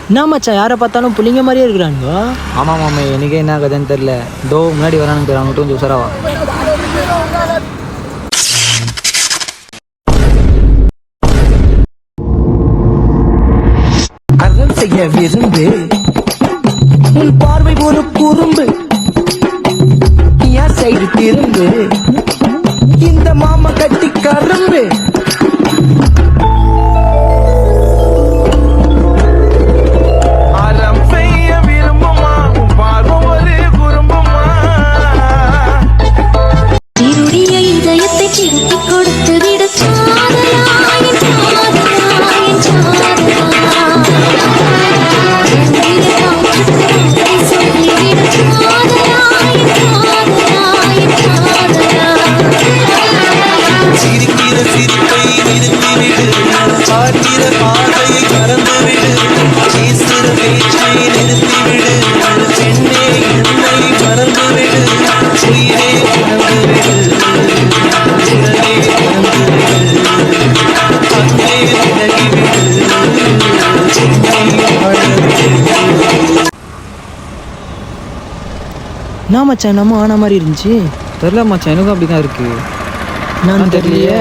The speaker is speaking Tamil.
என்ன மச்சான் யாரை பார்த்தாலும் புள்ளிங்க மாதிரியே இருக்கிறானுங்க. ஆமாம் மாமே, எனக்கே என்ன கதைன்னு தெரில. டோ முன்னாடி வரானுங்க தெரியும், அவங்ககிட்ட கொஞ்சம் உசாராவா. அறம் செய்ய விரும்பு, உன் பார்வை ஒரு குறும்பு, யார் சைடு திரும்பு, இந்த மாமா கட்டி கரும்பு. அறம் செய்ய விரும்புமா, உன் பார்வை ஒரு குறும்புமா. திருடிய இதயத்தை திருப்பி கொடுத்து விட சாதனாயின் சாதனாயின் சிரிக்கிற சிரிப்பை நிறுத்திவிடு, பார்க்கிற பார்வையை மறந்துவிடு, பேசுகிற பேச்சை நிறுத்திவிடு, பெண்ணே என்னை மறந்துவிடு, உயிரே மறந்துவிடு, உடலே மறந்துவிடு, அன்பே விலகிவிடு, என்னை வளர்த்து. என்ன மச்சான் நம்ம ஆன மாதிரி இருந்துச்சு. தெரில மச்சான், எனக்கும் அப்படி தான் இருக்குது. நான் தெரியலையே.